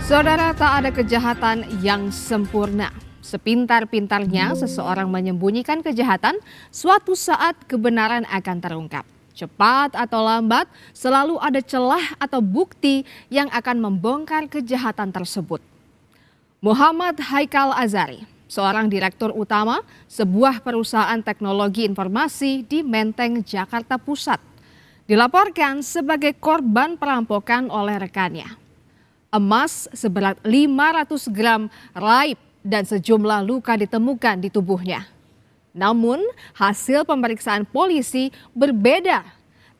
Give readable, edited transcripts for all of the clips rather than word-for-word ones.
Saudara, tak ada kejahatan yang sempurna. Sepintar-pintarnya seseorang menyembunyikan kejahatan, suatu saat kebenaran akan terungkap. Cepat atau lambat, selalu ada celah atau bukti yang akan membongkar kejahatan tersebut. Muhammad Haikal Azhari, seorang direktur utama sebuah perusahaan teknologi informasi di Menteng, Jakarta Pusat, dilaporkan sebagai korban perampokan oleh rekannya. Emas seberat 500 gram raib dan sejumlah luka ditemukan di tubuhnya. Namun hasil pemeriksaan polisi berbeda,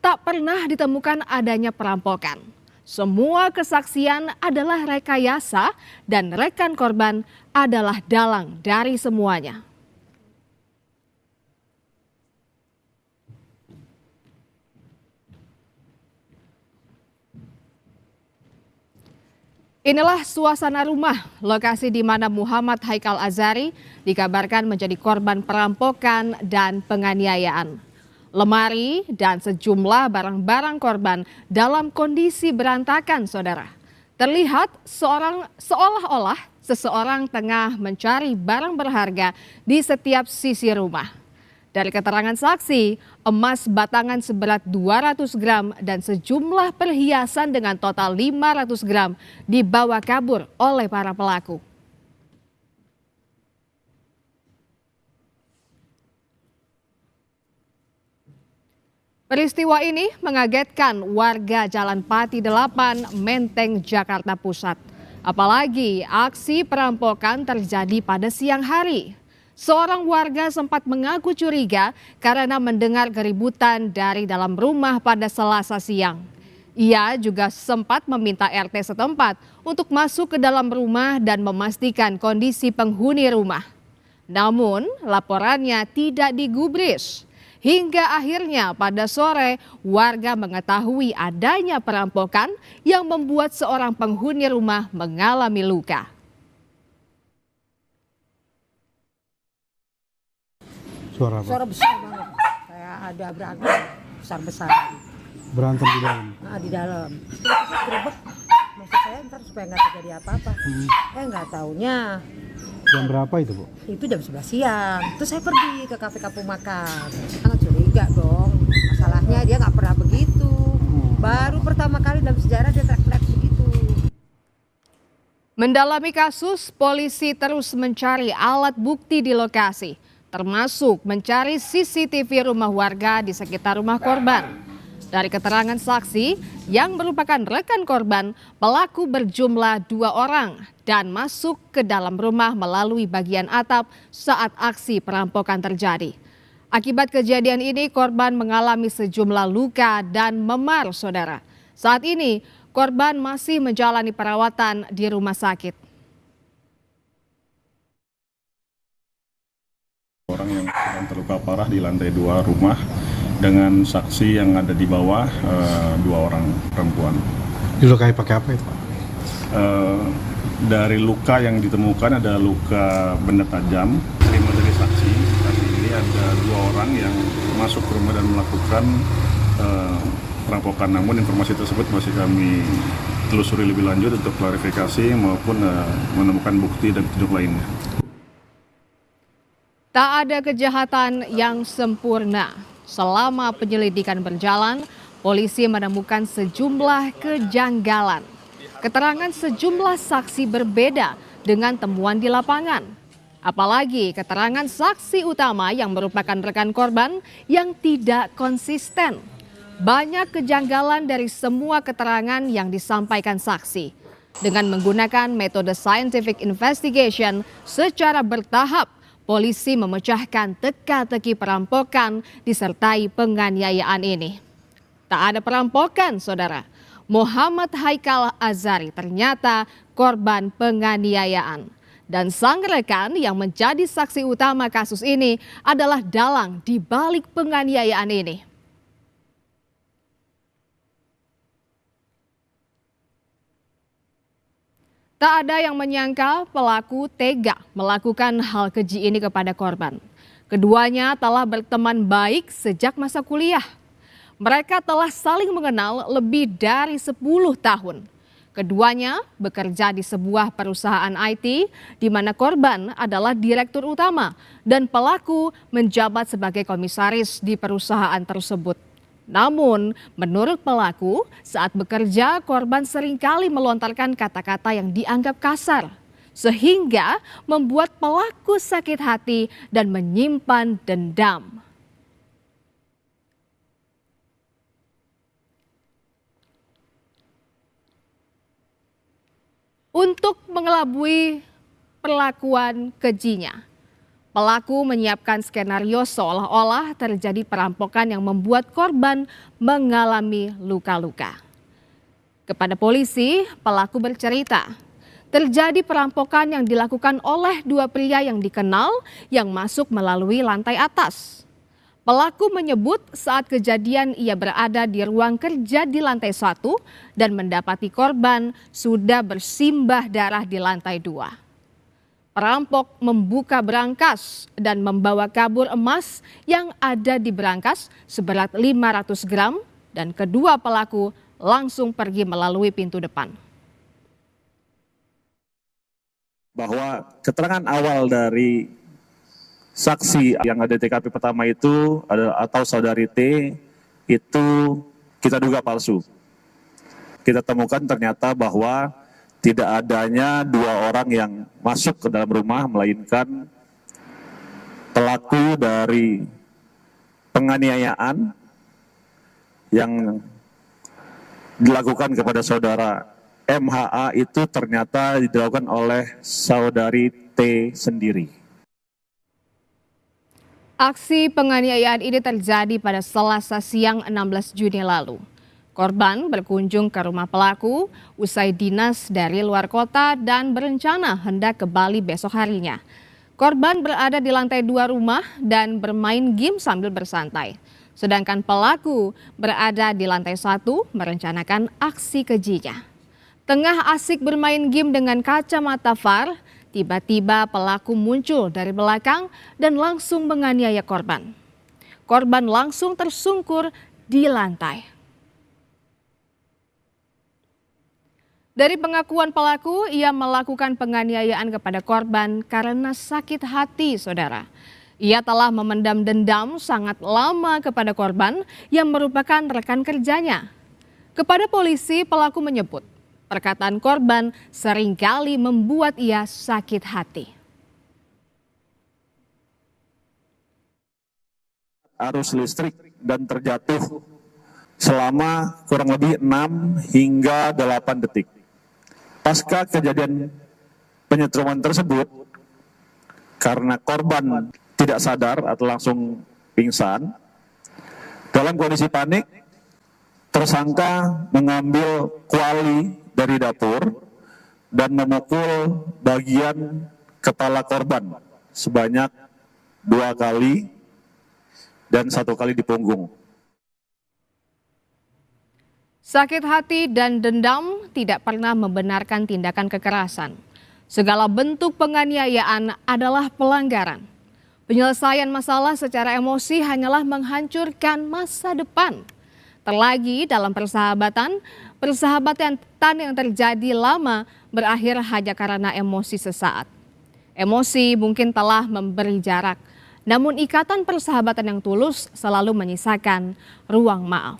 tak pernah ditemukan adanya perampokan. Semua kesaksian adalah rekayasa dan rekan korban adalah dalang dari semuanya. Inilah suasana rumah, lokasi di mana Muhammad Haikal Azhari dikabarkan menjadi korban perampokan dan penganiayaan. Lemari dan sejumlah barang-barang korban dalam kondisi berantakan, saudara. Terlihat seolah-olah seseorang tengah mencari barang berharga di setiap sisi rumah. Dari keterangan saksi, emas batangan seberat 200 gram dan sejumlah perhiasan dengan total 500 gram dibawa kabur oleh para pelaku. Peristiwa ini mengagetkan warga Jalan Pati 8, Menteng, Jakarta Pusat. Apalagi aksi perampokan terjadi pada siang hari. Seorang warga sempat mengaku curiga karena mendengar keributan dari dalam rumah pada Selasa siang. Ia juga sempat meminta RT setempat untuk masuk ke dalam rumah dan memastikan kondisi penghuni rumah. Namun laporannya tidak digubris. Hingga akhirnya pada sore warga mengetahui adanya perampokan yang membuat seorang penghuni rumah mengalami luka. Suara besar banget, kayak ada berantem besar-besar. Berantem di dalam? Nah, di dalam. Gerebek, maksud saya ntar supaya nggak terjadi apa-apa. Nggak taunya. Jam berapa itu, Bu? Itu jam 11 siang. Terus saya pergi ke kafe Kampung Makan. Sangat curiga dong. Masalahnya dia nggak pernah begitu. Baru pertama kali dalam sejarah dia teriak-teriak begitu. Mendalami kasus, polisi terus mencari alat bukti di lokasi, termasuk mencari CCTV rumah warga di sekitar rumah korban. Dari keterangan saksi yang merupakan rekan korban, pelaku berjumlah 2 orang dan masuk ke dalam rumah melalui bagian atap saat aksi perampokan terjadi. Akibat kejadian ini korban mengalami sejumlah luka dan memar, saudara. Saat ini korban masih menjalani perawatan di rumah sakit. Orang yang sedang terluka parah di lantai 2 rumah dengan saksi yang ada di bawah 2 orang perempuan. Dilukai pakai apa itu, Pak? Dari luka yang ditemukan ada luka benda tajam. Terima dari saksi, saat ini ada 2 orang yang masuk ke rumah dan melakukan perampokan. Namun informasi tersebut masih kami telusuri lebih lanjut untuk klarifikasi maupun menemukan bukti dan petunjuk lainnya. Tak ada kejahatan yang sempurna. Selama penyelidikan berjalan, polisi menemukan sejumlah kejanggalan. Keterangan sejumlah saksi berbeda dengan temuan di lapangan. Apalagi keterangan saksi utama yang merupakan rekan korban yang tidak konsisten. Banyak kejanggalan dari semua keterangan yang disampaikan saksi. Dengan menggunakan metode scientific investigation secara bertahap, polisi memecahkan teka-teki perampokan disertai penganiayaan ini. Tak ada perampokan, saudara. Muhammad Haikal Azhari ternyata korban penganiayaan. Dan sang rekan yang menjadi saksi utama kasus ini adalah dalang di balik penganiayaan ini. Tak ada yang menyangka pelaku tega melakukan hal keji ini kepada korban. Keduanya telah berteman baik sejak masa kuliah. Mereka telah saling mengenal lebih dari 10 tahun. Keduanya bekerja di sebuah perusahaan IT di mana korban adalah direktur utama dan pelaku menjabat sebagai komisaris di perusahaan tersebut. Namun, menurut pelaku, saat bekerja korban seringkali melontarkan kata-kata yang dianggap kasar, sehingga membuat pelaku sakit hati dan menyimpan dendam. Untuk mengelabui perlakuan kejinya, pelaku menyiapkan skenario seolah-olah terjadi perampokan yang membuat korban mengalami luka-luka. Kepada polisi, pelaku bercerita, terjadi perampokan yang dilakukan oleh dua pria yang dikenal yang masuk melalui lantai atas. Pelaku menyebut saat kejadian ia berada di ruang kerja di lantai 1 dan mendapati korban sudah bersimbah darah di lantai 2. Perampok membuka berangkas dan membawa kabur emas yang ada di berangkas seberat 500 gram dan kedua pelaku langsung pergi melalui pintu depan. Bahwa keterangan awal dari saksi yang ada di TKP pertama itu atau saudari T itu kita duga palsu. Kita temukan ternyata bahwa tidak adanya dua orang yang masuk ke dalam rumah, melainkan pelaku dari penganiayaan yang dilakukan kepada saudara MHA itu ternyata dilakukan oleh saudari T sendiri. Aksi penganiayaan ini terjadi pada Selasa siang 16 Juni lalu. Korban berkunjung ke rumah pelaku usai dinas dari luar kota dan berencana hendak ke Bali besok harinya. Korban berada di lantai 2 rumah dan bermain game sambil bersantai. Sedangkan pelaku berada di lantai 1 merencanakan aksi kejinya. Tengah asik bermain game dengan kacamata VAR, tiba-tiba pelaku muncul dari belakang dan langsung menganiaya korban. Korban langsung tersungkur di lantai. Dari pengakuan pelaku, ia melakukan penganiayaan kepada korban karena sakit hati, saudara. Ia telah memendam dendam sangat lama kepada korban yang merupakan rekan kerjanya. Kepada polisi, pelaku menyebut perkataan korban seringkali membuat ia sakit hati. Arus listrik dan terjatuh selama kurang lebih 6 hingga 8 detik. Pasca kejadian penyetruman tersebut, karena korban tidak sadar atau langsung pingsan, dalam kondisi panik, tersangka mengambil kuali dari dapur dan memukul bagian kepala korban sebanyak 2 kali dan 1 kali di punggung. Sakit hati dan dendam tidak pernah membenarkan tindakan kekerasan. Segala bentuk penganiayaan adalah pelanggaran. Penyelesaian masalah secara emosi hanyalah menghancurkan masa depan. Terlagi dalam persahabatan yang terjadi lama berakhir hanya karena emosi sesaat. Emosi mungkin telah memberi jarak, namun ikatan persahabatan yang tulus selalu menyisakan ruang maaf.